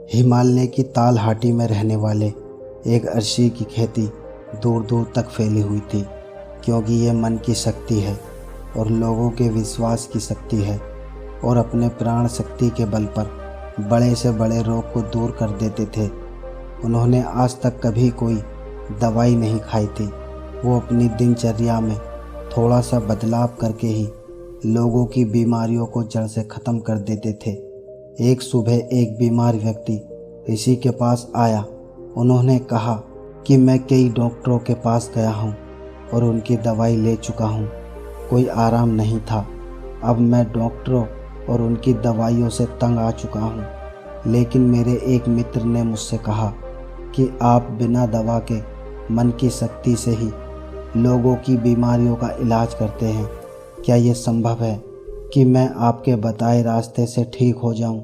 हिमालय की तालहाटी में रहने वाले एक अर्शी की खेती दूर दूर तक फैली हुई थी, क्योंकि ये मन की शक्ति है और लोगों के विश्वास की शक्ति है और अपने प्राण शक्ति के बल पर बड़े से बड़े रोग को दूर कर देते थे। उन्होंने आज तक कभी कोई दवाई नहीं खाई थी। वो अपनी दिनचर्या में थोड़ा सा बदलाव करके ही लोगों की बीमारियों को जड़ से ख़त्म कर देते थे। एक सुबह एक बीमार व्यक्ति ऋषि के पास आया। उन्होंने कहा कि मैं कई डॉक्टरों के पास गया हूँ और उनकी दवाई ले चुका हूँ, कोई आराम नहीं था। अब मैं डॉक्टरों और उनकी दवाइयों से तंग आ चुका हूँ। लेकिन मेरे एक मित्र ने मुझसे कहा कि आप बिना दवा के मन की शक्ति से ही लोगों की बीमारियों का इलाज करते हैं। क्या ये संभव है कि मैं आपके बताए रास्ते से ठीक हो जाऊं?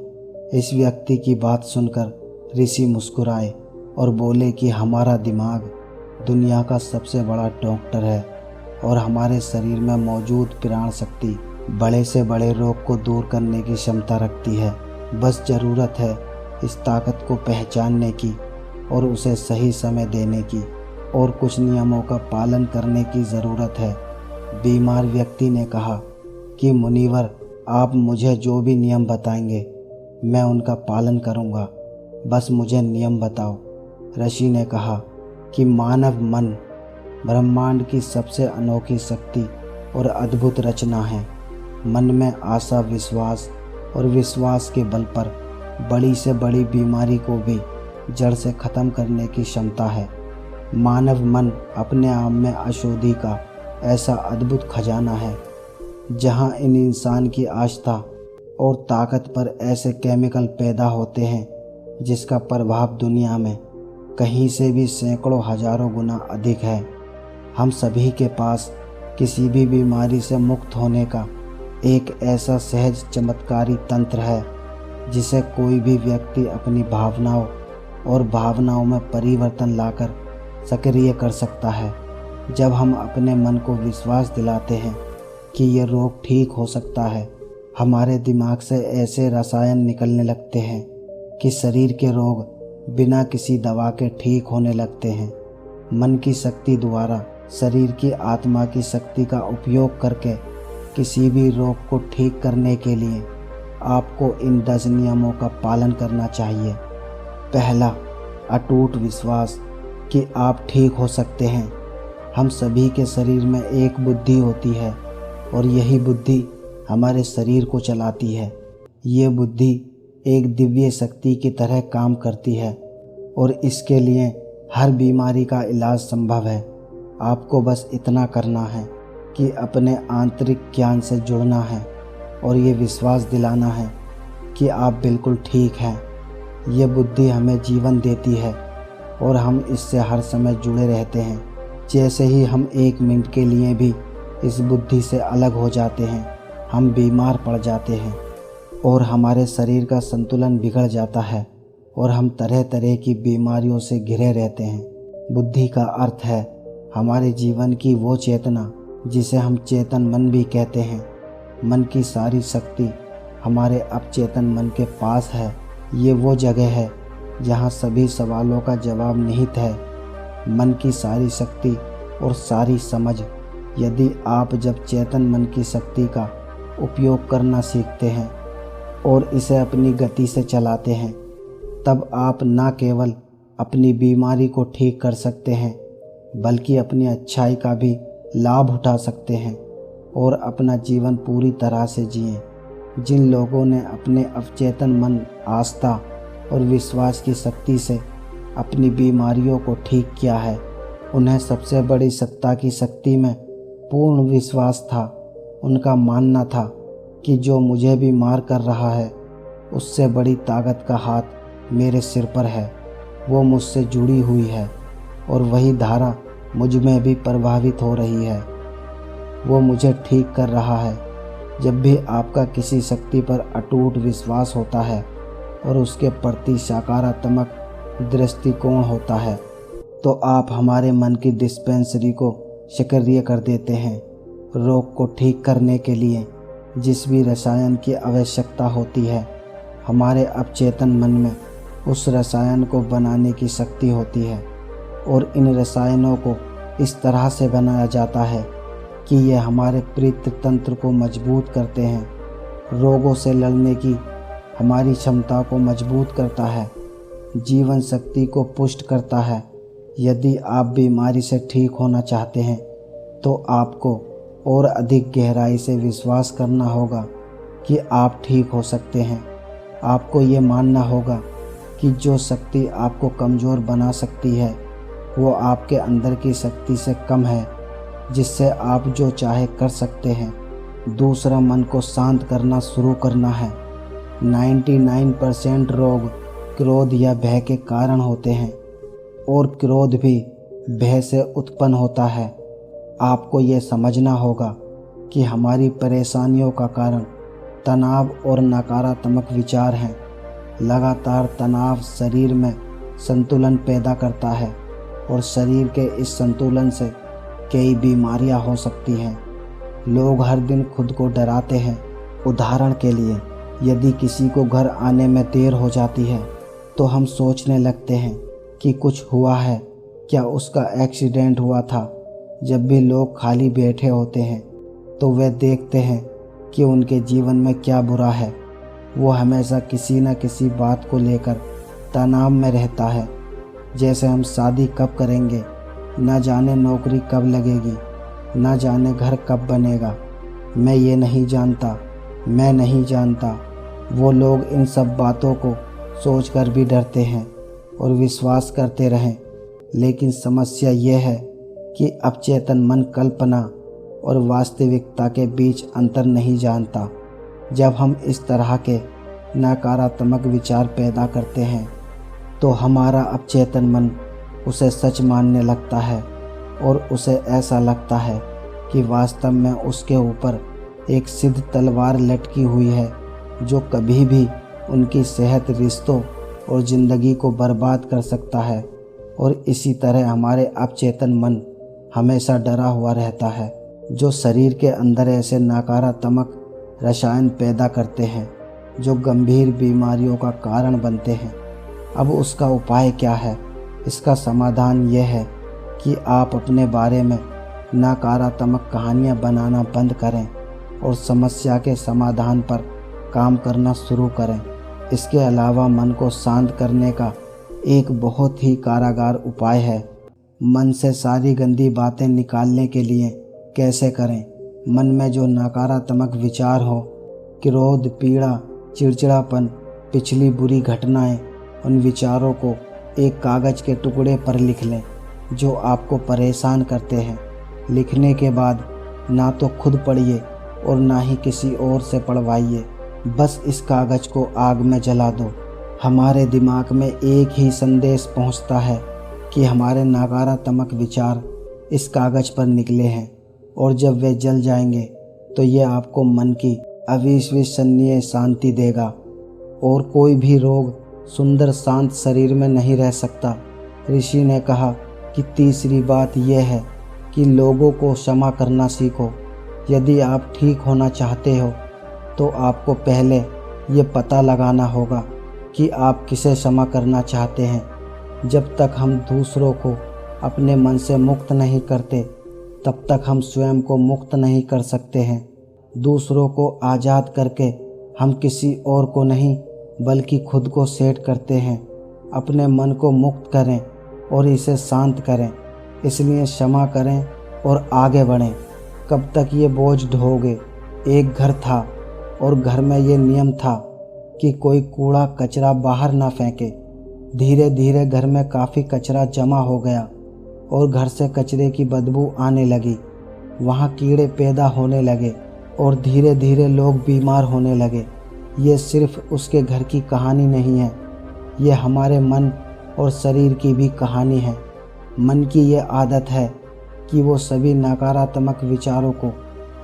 इस व्यक्ति की बात सुनकर ऋषि मुस्कुराए और बोले कि हमारा दिमाग दुनिया का सबसे बड़ा डॉक्टर है और हमारे शरीर में मौजूद प्राण शक्ति बड़े से बड़े रोग को दूर करने की क्षमता रखती है। बस ज़रूरत है इस ताकत को पहचानने की और उसे सही समय देने की, और कुछ नियमों का पालन करने की ज़रूरत है। बीमार व्यक्ति ने कहा कि मुनिवर, आप मुझे जो भी नियम बताएंगे मैं उनका पालन करूंगा, बस मुझे नियम बताओ। ऋषि ने कहा कि मानव मन ब्रह्मांड की सबसे अनोखी शक्ति और अद्भुत रचना है। मन में आशा, विश्वास और विश्वास के बल पर बड़ी से बड़ी बीमारी को भी जड़ से ख़त्म करने की क्षमता है। मानव मन अपने आप में औषधि का ऐसा अद्भुत खजाना है, जहाँ इन इंसान की आस्था और ताकत पर ऐसे केमिकल पैदा होते हैं जिसका प्रभाव दुनिया में कहीं से भी सैकड़ों हजारों गुना अधिक है। हम सभी के पास किसी भी बीमारी से मुक्त होने का एक ऐसा सहज चमत्कारी तंत्र है जिसे कोई भी व्यक्ति अपनी भावनाओं में परिवर्तन लाकर सक्रिय कर सकता है। जब हम अपने मन को विश्वास दिलाते हैं कि ये रोग ठीक हो सकता है, हमारे दिमाग से ऐसे रसायन निकलने लगते हैं कि शरीर के रोग बिना किसी दवा के ठीक होने लगते हैं। मन की शक्ति द्वारा शरीर की आत्मा की शक्ति का उपयोग करके किसी भी रोग को ठीक करने के लिए आपको इन 10 नियमों का पालन करना चाहिए। पहला, अटूट विश्वास कि आप ठीक हो सकते हैं। हम सभी के शरीर में एक बुद्धि होती है और यही बुद्धि हमारे शरीर को चलाती है। ये बुद्धि एक दिव्य शक्ति की तरह काम करती है और इसके लिए हर बीमारी का इलाज संभव है। आपको बस इतना करना है कि अपने आंतरिक ज्ञान से जुड़ना है और ये विश्वास दिलाना है कि आप बिल्कुल ठीक हैं। ये बुद्धि हमें जीवन देती है और हम इससे हर समय जुड़े रहते हैं। जैसे ही हम 1 मिनट के लिए भी इस बुद्धि से अलग हो जाते हैं, हम बीमार पड़ जाते हैं और हमारे शरीर का संतुलन बिगड़ जाता है और हम तरह तरह की बीमारियों से घिरे रहते हैं। बुद्धि का अर्थ है हमारे जीवन की वो चेतना जिसे हम चेतन मन भी कहते हैं। मन की सारी शक्ति हमारे अवचेतन मन के पास है। ये वो जगह है जहाँ सभी सवालों का जवाब निहित है। मन की सारी शक्ति और सारी समझ, यदि आप जब चेतन मन की शक्ति का उपयोग करना सीखते हैं और इसे अपनी गति से चलाते हैं, तब आप न केवल अपनी बीमारी को ठीक कर सकते हैं बल्कि अपनी अच्छाई का भी लाभ उठा सकते हैं और अपना जीवन पूरी तरह से जिएं। जिन लोगों ने अपने अवचेतन मन, आस्था और विश्वास की शक्ति से अपनी बीमारियों को ठीक किया है, उन्हें सबसे बड़ी सत्ता की शक्ति में पूर्ण विश्वास था। उनका मानना था कि जो मुझे भी मार कर रहा है उससे बड़ी ताकत का हाथ मेरे सिर पर है, वो मुझसे जुड़ी हुई है और वही धारा मुझ में भी प्रभावित हो रही है, वो मुझे ठीक कर रहा है। जब भी आपका किसी शक्ति पर अटूट विश्वास होता है और उसके प्रति सकारात्मक दृष्टिकोण होता है, तो आप हमारे मन की डिस्पेंसरी को सक्रिय कर देते हैं। रोग को ठीक करने के लिए जिस भी रसायन की आवश्यकता होती है, हमारे अवचेतन मन में उस रसायन को बनाने की शक्ति होती है और इन रसायनों को इस तरह से बनाया जाता है कि ये हमारे पितृ तंत्र को मजबूत करते हैं, रोगों से लड़ने की हमारी क्षमता को मजबूत करता है, जीवन शक्ति को पुष्ट करता है। यदि आप बीमारी से ठीक होना चाहते हैं तो आपको और अधिक गहराई से विश्वास करना होगा कि आप ठीक हो सकते हैं। आपको ये मानना होगा कि जो शक्ति आपको कमज़ोर बना सकती है वो आपके अंदर की शक्ति से कम है, जिससे आप जो चाहे कर सकते हैं। दूसरा, मन को शांत करना शुरू करना है। 99% रोग क्रोध या भय के कारण होते हैं और क्रोध भी भय से उत्पन्न होता है। आपको ये समझना होगा कि हमारी परेशानियों का कारण तनाव और नकारात्मक विचार हैं। लगातार तनाव शरीर में संतुलन पैदा करता है और शरीर के इस संतुलन से कई बीमारियां हो सकती हैं। लोग हर दिन खुद को डराते हैं। उदाहरण के लिए, यदि किसी को घर आने में देर हो जाती है तो हम सोचने लगते हैं कि कुछ हुआ है, क्या उसका एक्सीडेंट हुआ था। जब भी लोग खाली बैठे होते हैं तो वे देखते हैं कि उनके जीवन में क्या बुरा है। वो हमेशा किसी न किसी बात को लेकर तनाव में रहता है, जैसे हम शादी कब करेंगे, न जाने नौकरी कब लगेगी, न जाने घर कब बनेगा, मैं ये नहीं जानता, मैं नहीं जानता। वो लोग इन सब बातों को सोचकर भी डरते हैं और विश्वास करते रहें। लेकिन समस्या ये है कि अवचेतन मन कल्पना और वास्तविकता के बीच अंतर नहीं जानता। जब हम इस तरह के नकारात्मक विचार पैदा करते हैं तो हमारा अवचेतन मन उसे सच मानने लगता है और उसे ऐसा लगता है कि वास्तव में उसके ऊपर एक सिद्ध तलवार लटकी हुई है जो कभी भी उनकी सेहत, रिश्तों और ज़िंदगी को बर्बाद कर सकता है। और इसी तरह हमारे अवचेतन मन हमेशा डरा हुआ रहता है, जो शरीर के अंदर ऐसे नकारात्मक रसायन पैदा करते हैं जो गंभीर बीमारियों का कारण बनते हैं। अब उसका उपाय क्या है? इसका समाधान यह है कि आप अपने बारे में नकारात्मक कहानियाँ बनाना बंद करें और समस्या के समाधान पर काम करना शुरू करें। इसके अलावा मन को शांत करने का एक बहुत ही कारगर उपाय है। मन से सारी गंदी बातें निकालने के लिए कैसे करें? मन में जो नकारात्मक विचार हो, क्रोध, पीड़ा, चिड़चिड़ापन, पिछली बुरी घटनाएं, उन विचारों को एक कागज़ के टुकड़े पर लिख लें जो आपको परेशान करते हैं। लिखने के बाद ना तो खुद पढ़िए और ना ही किसी और से पढ़वाइए, बस इस कागज़ को आग में जला दो। हमारे दिमाग में एक ही संदेश पहुंचता है कि हमारे नकारात्मक विचार इस कागज़ पर निकले हैं और जब वे जल जाएंगे तो ये आपको मन की अविश्वसनीय शांति देगा। और कोई भी रोग सुंदर शांत शरीर में नहीं रह सकता। ऋषि ने कहा कि तीसरी बात यह है कि लोगों को क्षमा करना सीखो। यदि आप ठीक होना चाहते हो तो आपको पहले ये पता लगाना होगा कि आप किसे क्षमा करना चाहते हैं। जब तक हम दूसरों को अपने मन से मुक्त नहीं करते तब तक हम स्वयं को मुक्त नहीं कर सकते हैं। दूसरों को आज़ाद करके हम किसी और को नहीं बल्कि खुद को सेट करते हैं। अपने मन को मुक्त करें और इसे शांत करें। इसलिए क्षमा करें और आगे बढ़ें। कब तक ये बोझ ढोओगे? एक घर था और घर में ये नियम था कि कोई कूड़ा कचरा बाहर ना फेंके। धीरे धीरे घर में काफ़ी कचरा जमा हो गया और घर से कचरे की बदबू आने लगी। वहाँ कीड़े पैदा होने लगे और धीरे धीरे लोग बीमार होने लगे। ये सिर्फ उसके घर की कहानी नहीं है, ये हमारे मन और शरीर की भी कहानी है। मन की ये आदत है कि वो सभी नकारात्मक विचारों को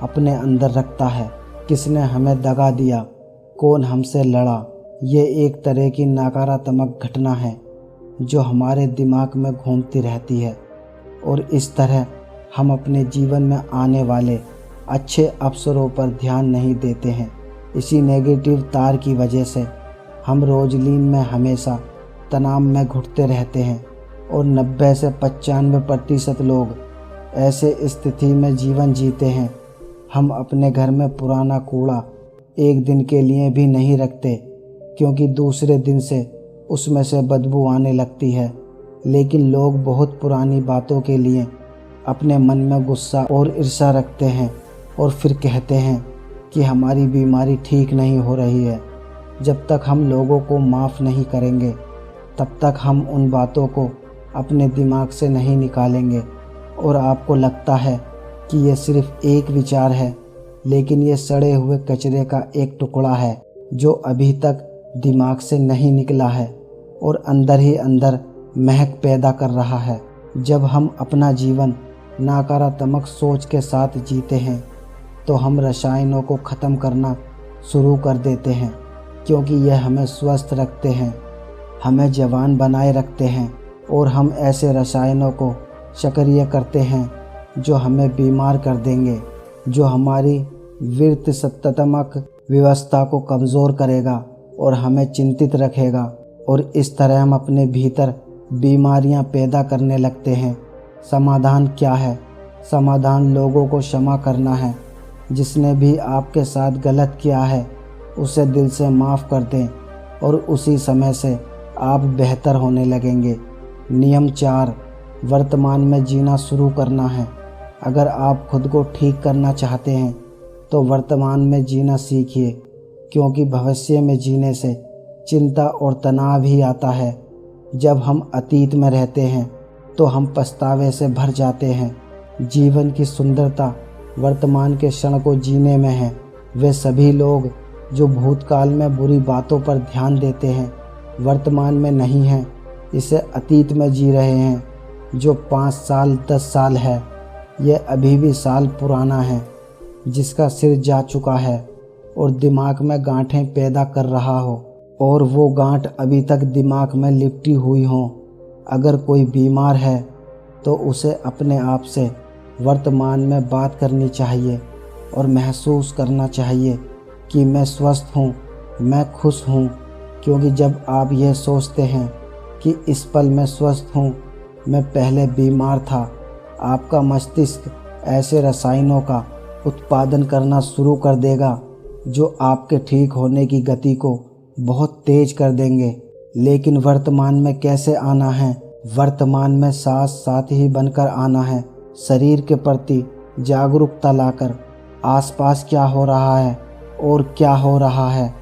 अपने अंदर रखता है। किसने हमें दगा दिया? कौन हमसे लड़ा? ये एक तरह की नकारात्मक घटना है जो हमारे दिमाग में घूमती रहती है और इस तरह हम अपने जीवन में आने वाले अच्छे अवसरों पर ध्यान नहीं देते हैं। इसी नेगेटिव तार की वजह से हम रोज नींद में हमेशा तनाव में घुटते रहते हैं और 90 से 95% लोग ऐसे स्थिति में जीवन जीते हैं। हम अपने घर में पुराना कूड़ा एक दिन के लिए भी नहीं रखते क्योंकि दूसरे दिन से उसमें से बदबू आने लगती है, लेकिन लोग बहुत पुरानी बातों के लिए अपने मन में गुस्सा और ईर्ष्या रखते हैं और फिर कहते हैं कि हमारी बीमारी ठीक नहीं हो रही है। जब तक हम लोगों को माफ़ नहीं करेंगे तब तक हम उन बातों को अपने दिमाग से नहीं निकालेंगे। और आपको लगता है कि ये सिर्फ एक विचार है, लेकिन ये सड़े हुए कचरे का एक टुकड़ा है जो अभी तक दिमाग से नहीं निकला है और अंदर ही अंदर महक पैदा कर रहा है। जब हम अपना जीवन नकारात्मक सोच के साथ जीते हैं तो हम रसायनों को ख़त्म करना शुरू कर देते हैं, क्योंकि यह हमें स्वस्थ रखते हैं, हमें जवान बनाए रखते हैं, और हम ऐसे रसायनों को सक्रिय करते हैं जो हमें बीमार कर देंगे, जो हमारी वित्तसत्तात्मक व्यवस्था को कमज़ोर करेगा और हमें चिंतित रखेगा। और इस तरह हम अपने भीतर बीमारियां पैदा करने लगते हैं। समाधान क्या है? समाधान लोगों को क्षमा करना है। जिसने भी आपके साथ गलत किया है उसे दिल से माफ़ कर दें और उसी समय से आप बेहतर होने लगेंगे। नियम 4, वर्तमान में जीना शुरू करना है। अगर आप खुद को ठीक करना चाहते हैं तो वर्तमान में जीना सीखिए, क्योंकि भविष्य में जीने से चिंता और तनाव ही आता है। जब हम अतीत में रहते हैं तो हम पछतावे से भर जाते हैं। जीवन की सुंदरता वर्तमान के क्षण को जीने में है। वे सभी लोग जो भूतकाल में बुरी बातों पर ध्यान देते हैं वर्तमान में नहीं हैं, इसे अतीत में जी रहे हैं। जो 5 साल 10 साल है यह अभी भी साल पुराना है, जिसका सिर जा चुका है और दिमाग में गांठें पैदा कर रहा हो और वो गांठ अभी तक दिमाग में लिपटी हुई हों। अगर कोई बीमार है तो उसे अपने आप से वर्तमान में बात करनी चाहिए और महसूस करना चाहिए कि मैं स्वस्थ हूँ, मैं खुश हूँ। क्योंकि जब आप यह सोचते हैं कि इस पल मैं स्वस्थ हूँ, मैं पहले बीमार था, आपका मस्तिष्क ऐसे रसायनों का उत्पादन करना शुरू कर देगा जो आपके ठीक होने की गति को बहुत तेज कर देंगे। लेकिन वर्तमान में कैसे आना है? वर्तमान में साथ साथ ही बनकर आना है। शरीर के प्रति जागरूकता लाकर आसपास क्या हो रहा है और क्या हो रहा है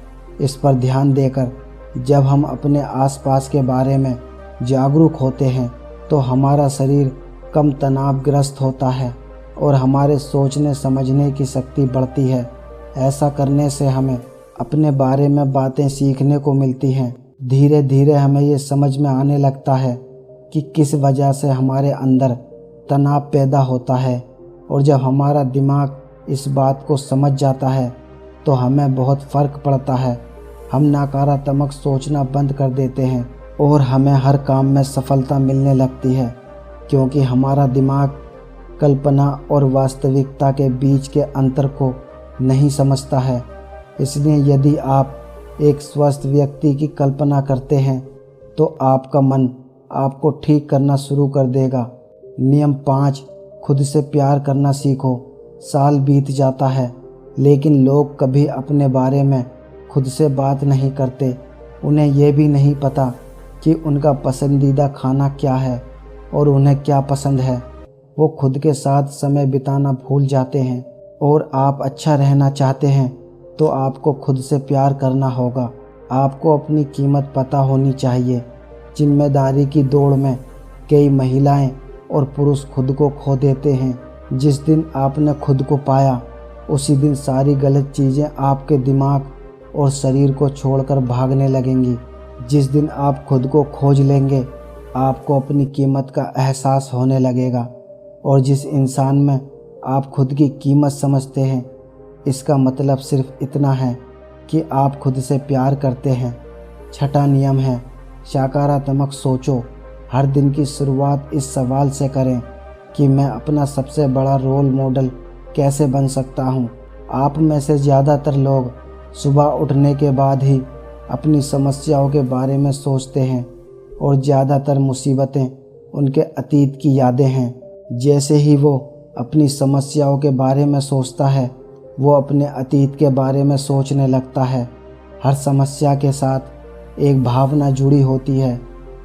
इस पर ध्यान देकर जब हम अपने आसपास के बारे में जागरूक होते हैं तो हमारा शरीर कम तनावग्रस्त होता है और हमारे सोचने समझने की शक्ति बढ़ती है। ऐसा करने से हमें अपने बारे में बातें सीखने को मिलती हैं। धीरे धीरे हमें ये समझ में आने लगता है कि किस वजह से हमारे अंदर तनाव पैदा होता है, और जब हमारा दिमाग इस बात को समझ जाता है तो हमें बहुत फ़र्क पड़ता है। हम नकारात्मक सोचना बंद कर देते हैं और हमें हर काम में सफलता मिलने लगती है, क्योंकि हमारा दिमाग कल्पना और वास्तविकता के बीच के अंतर को नहीं समझता है। इसलिए यदि आप एक स्वस्थ व्यक्ति की कल्पना करते हैं तो आपका मन आपको ठीक करना शुरू कर देगा। नियम 5, खुद से प्यार करना सीखो। साल बीत जाता है लेकिन लोग कभी अपने बारे में खुद से बात नहीं करते। उन्हें यह भी नहीं पता कि उनका पसंदीदा खाना क्या है और उन्हें क्या पसंद है। वो खुद के साथ समय बिताना भूल जाते हैं। और आप अच्छा रहना चाहते हैं तो आपको खुद से प्यार करना होगा। आपको अपनी कीमत पता होनी चाहिए। जिम्मेदारी की दौड़ में कई महिलाएं और पुरुष खुद को खो देते हैं। जिस दिन आपने खुद को पाया उसी दिन सारी गलत चीज़ें आपके दिमाग और शरीर को छोड़कर भागने लगेंगी। जिस दिन आप खुद को खोज लेंगे आपको अपनी कीमत का एहसास होने लगेगा। और जिस इंसान में आप खुद की कीमत समझते हैं, इसका मतलब सिर्फ इतना है कि आप खुद से प्यार करते हैं। 6वां नियम है सकारात्मक सोचो। हर दिन की शुरुआत इस सवाल से करें कि मैं अपना सबसे बड़ा रोल मॉडल कैसे बन सकता हूँ। आप में से ज़्यादातर लोग सुबह उठने के बाद ही अपनी समस्याओं के बारे में सोचते हैं, और ज़्यादातर मुसीबतें उनके अतीत की यादें हैं। जैसे ही वो अपनी समस्याओं के बारे में सोचता है, वो अपने अतीत के बारे में सोचने लगता है। हर समस्या के साथ एक भावना जुड़ी होती है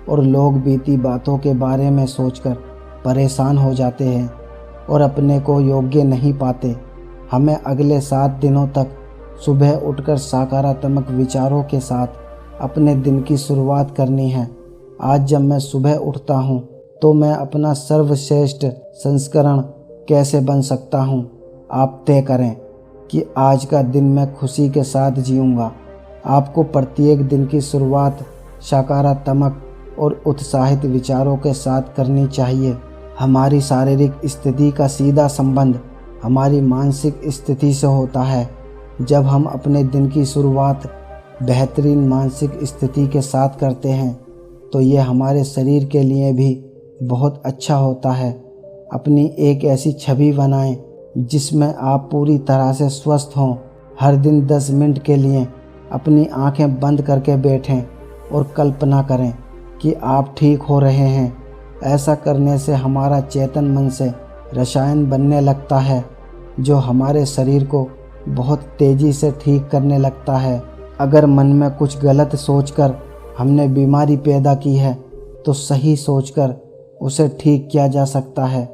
और लोग बीती बातों के बारे में सोचकर परेशान हो जाते हैं और अपने को योग्य नहीं पाते। हमें अगले 7 दिनों तक सुबह उठकर सकारात्मक विचारों के साथ अपने दिन की शुरुआत करनी है। आज जब मैं सुबह उठता हूँ तो मैं अपना सर्वश्रेष्ठ संस्करण कैसे बन सकता हूँ, आप तय करें कि आज का दिन मैं खुशी के साथ जीऊँगा। आपको प्रत्येक दिन की शुरुआत सकारात्मक और उत्साहित विचारों के साथ करनी चाहिए। हमारी शारीरिक स्थिति का सीधा संबंध हमारी मानसिक स्थिति से होता है। जब हम अपने दिन की शुरुआत बेहतरीन मानसिक स्थिति के साथ करते हैं तो ये हमारे शरीर के लिए भी बहुत अच्छा होता है। अपनी एक ऐसी छवि बनाएं जिसमें आप पूरी तरह से स्वस्थ हों। हर दिन 10 मिनट के लिए अपनी आंखें बंद करके बैठें और कल्पना करें कि आप ठीक हो रहे हैं। ऐसा करने से हमारा चेतन मन से रसायन बनने लगता है जो हमारे शरीर को बहुत तेज़ी से ठीक करने लगता है। अगर मन में कुछ गलत सोचकर हमने बीमारी पैदा की है तो सही सोचकर उसे ठीक किया जा सकता है।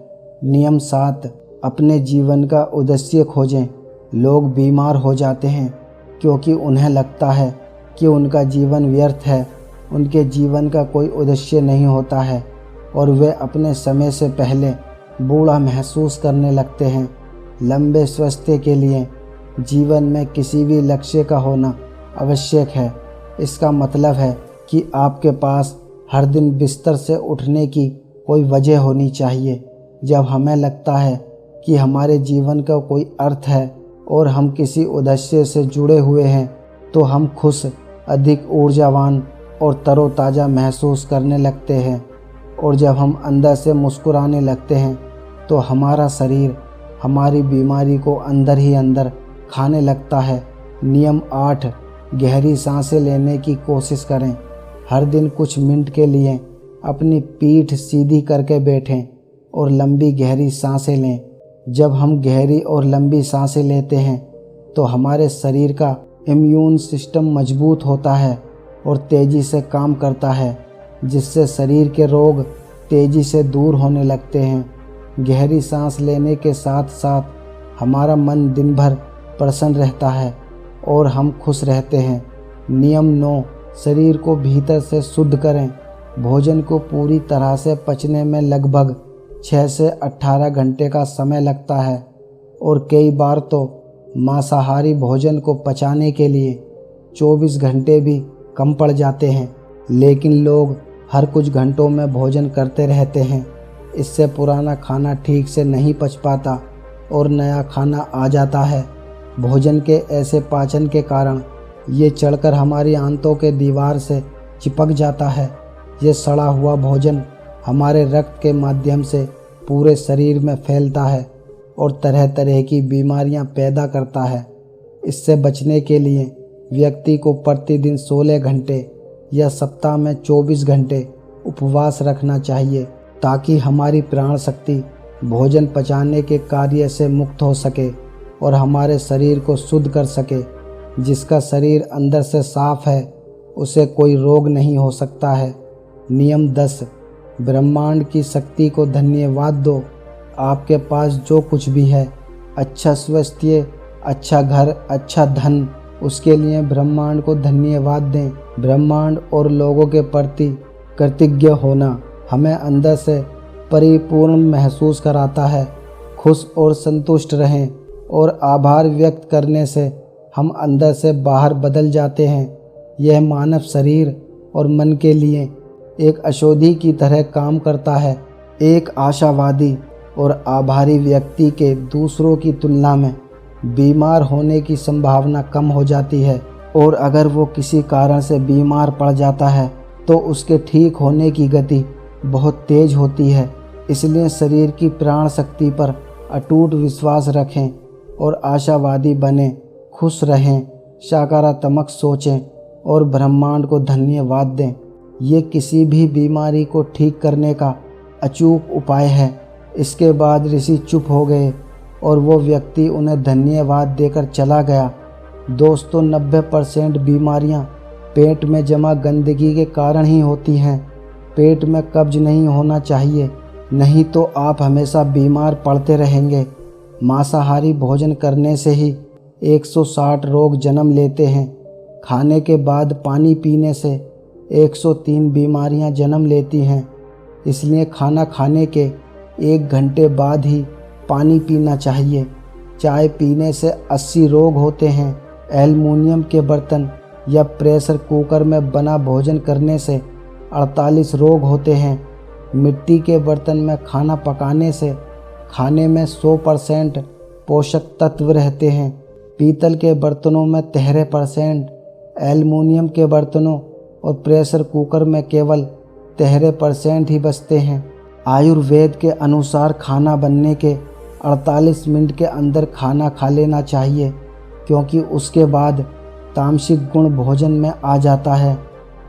नियम 7, अपने जीवन का उद्देश्य खोजें। लोग बीमार हो जाते हैं क्योंकि उन्हें लगता है कि उनका जीवन व्यर्थ है, उनके जीवन का कोई उद्देश्य नहीं होता है और वे अपने समय से पहले बूढ़ा महसूस करने लगते हैं। लंबे स्वास्थ्य के लिए जीवन में किसी भी लक्ष्य का होना आवश्यक है। इसका मतलब है कि आपके पास हर दिन बिस्तर से उठने की कोई वजह होनी चाहिए। जब हमें लगता है कि हमारे जीवन का कोई अर्थ है और हम किसी उद्देश्य से जुड़े हुए हैं तो हम खुश, अधिक ऊर्जावान और तरोताज़ा महसूस करने लगते हैं। और जब हम अंदर से मुस्कुराने लगते हैं तो हमारा शरीर हमारी बीमारी को अंदर ही अंदर खाने लगता है। नियम 8, गहरी सांसें लेने की कोशिश करें। हर दिन कुछ मिनट के लिए अपनी पीठ सीधी करके बैठें और लंबी गहरी सांसें लें। जब हम गहरी और लंबी सांसें लेते हैं तो हमारे शरीर का इम्यून सिस्टम मजबूत होता है और तेज़ी से काम करता है, जिससे शरीर के रोग तेज़ी से दूर होने लगते हैं। गहरी सांस लेने के साथ साथ हमारा मन दिन भर प्रसन्न रहता है और हम खुश रहते हैं। नियम 9, शरीर को भीतर से शुद्ध करें। भोजन को पूरी तरह से पचने में लगभग 6 से 18 घंटे का समय लगता है और कई बार तो मांसाहारी भोजन को पचाने के लिए 24 घंटे भी कम पड़ जाते हैं। लेकिन लोग हर कुछ घंटों में भोजन करते रहते हैं। इससे पुराना खाना ठीक से नहीं पच पाता और नया खाना आ जाता है। भोजन के ऐसे पाचन के कारण ये चढ़कर हमारी आंतों के दीवार से चिपक जाता है। ये सड़ा हुआ भोजन हमारे रक्त के माध्यम से पूरे शरीर में फैलता है और तरह तरह की बीमारियां पैदा करता है। इससे बचने के लिए व्यक्ति को प्रतिदिन 16 घंटे या सप्ताह में 24 घंटे उपवास रखना चाहिए ताकि हमारी प्राण शक्ति भोजन पचाने के कार्य से मुक्त हो सके और हमारे शरीर को शुद्ध कर सके। जिसका शरीर अंदर से साफ है उसे कोई रोग नहीं हो सकता है। नियम 10, ब्रह्मांड की शक्ति को धन्यवाद दो। आपके पास जो कुछ भी है, अच्छा स्वास्थ्य, अच्छा घर, अच्छा धन, उसके लिए ब्रह्मांड को धन्यवाद दें। ब्रह्मांड और लोगों के प्रति कृतज्ञ होना हमें अंदर से परिपूर्ण महसूस कराता है। खुश और संतुष्ट रहें और आभार व्यक्त करने से हम अंदर से बाहर बदल जाते हैं। यह मानव शरीर और मन के लिए एक औषधि की तरह काम करता है। एक आशावादी और आभारी व्यक्ति के दूसरों की तुलना में बीमार होने की संभावना कम हो जाती है और अगर वो किसी कारण से बीमार पड़ जाता है तो उसके ठीक होने की गति बहुत तेज होती है। इसलिए शरीर की प्राण शक्ति पर अटूट विश्वास रखें और आशावादी बने, खुश रहें, सकारात्मक सोचें और ब्रह्मांड को धन्यवाद दें। ये किसी भी बीमारी को ठीक करने का अचूक उपाय है। इसके बाद ऋषि चुप हो गए और वो व्यक्ति उन्हें धन्यवाद देकर चला गया। दोस्तों, 90% बीमारियां पेट में जमा गंदगी के कारण ही होती हैं। पेट में कब्ज नहीं होना चाहिए, नहीं तो आप हमेशा बीमार पड़ते रहेंगे। मांसाहारी भोजन करने से ही 160 रोग जन्म लेते हैं। खाने के बाद पानी पीने से 103 बीमारियां जन्म लेती हैं। इसलिए खाना खाने के 1 घंटे बाद ही पानी पीना चाहिए। चाय पीने से 80 रोग होते हैं। एल्युमिनियम के बर्तन या प्रेशर कुकर में बना भोजन करने से 48 रोग होते हैं। मिट्टी के बर्तन में खाना पकाने से खाने में 100% पोषक तत्व रहते हैं। पीतल के बर्तनों में 13%, एल्युमिनियम के बर्तनों और प्रेशर कुकर में केवल 13% ही बचते हैं। आयुर्वेद के अनुसार खाना बनने के 48 मिनट के अंदर खाना खा लेना चाहिए, क्योंकि उसके बाद तामसिक गुण भोजन में आ जाता है।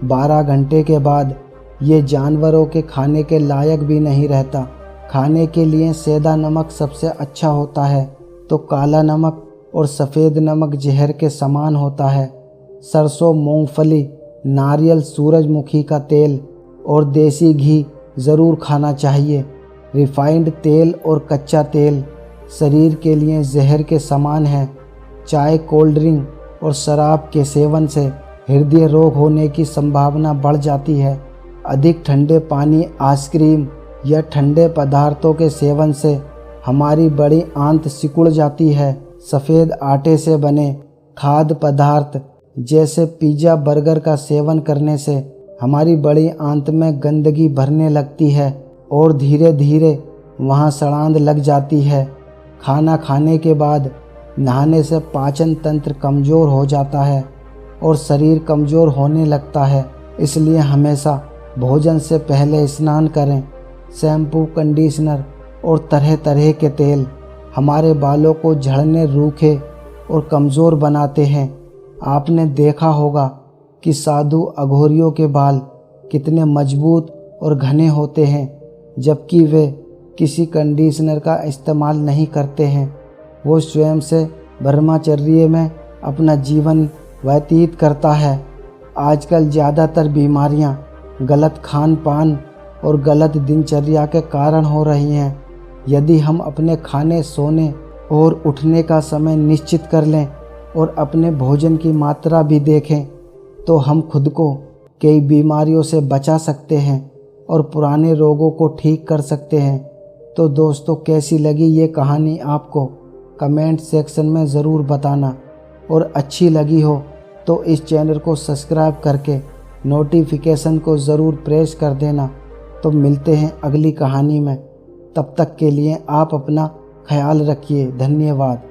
12 घंटे के बाद ये जानवरों के खाने के लायक भी नहीं रहता। खाने के लिए सेंधा नमक सबसे अच्छा होता है, तो काला नमक और सफ़ेद नमक जहर के समान होता है। सरसों, मूंगफली, नारियल, सूरजमुखी का तेल और देसी घी ज़रूर खाना चाहिए। रिफाइंड तेल और कच्चा तेल शरीर के लिए जहर के समान है। चाय, कोल्ड ड्रिंक और शराब के सेवन से हृदय रोग होने की संभावना बढ़ जाती है। अधिक ठंडे पानी, आइसक्रीम या ठंडे पदार्थों के सेवन से हमारी बड़ी आंत सिकुड़ जाती है। सफ़ेद आटे से बने खाद्य पदार्थ जैसे पिज़्ज़ा, बर्गर का सेवन करने से हमारी बड़ी आंत में गंदगी भरने लगती है और धीरे धीरे वहाँ सड़ांध लग जाती है। खाना खाने के बाद नहाने से पाचन तंत्र कमज़ोर हो जाता है और शरीर कमज़ोर होने लगता है। इसलिए हमेशा भोजन से पहले स्नान करें। शैम्पू, कंडीशनर और तरह तरह के तेल हमारे बालों को झड़ने, रूखे और कमज़ोर बनाते हैं। आपने देखा होगा कि साधु अघोरियों के बाल कितने मजबूत और घने होते हैं, जबकि वे किसी कंडीशनर का इस्तेमाल नहीं करते हैं। वो स्वयं से ब्रह्मचर्य में अपना जीवन व्यतीत करता है। आजकल ज़्यादातर बीमारियां गलत खान पान और गलत दिनचर्या के कारण हो रही हैं। यदि हम अपने खाने, सोने और उठने का समय निश्चित कर लें और अपने भोजन की मात्रा भी देखें, तो हम खुद को कई बीमारियों से बचा सकते हैं और पुराने रोगों को ठीक कर सकते हैं। तो दोस्तों, कैसी लगी ये कहानी आपको? कमेंट सेक्शन में ज़रूर बताना, और अच्छी लगी हो तो इस चैनल को सब्सक्राइब करके नोटिफिकेशन को ज़रूर प्रेस कर देना। तो मिलते हैं अगली कहानी में। तब तक के लिए आप अपना ख्याल रखिए। धन्यवाद।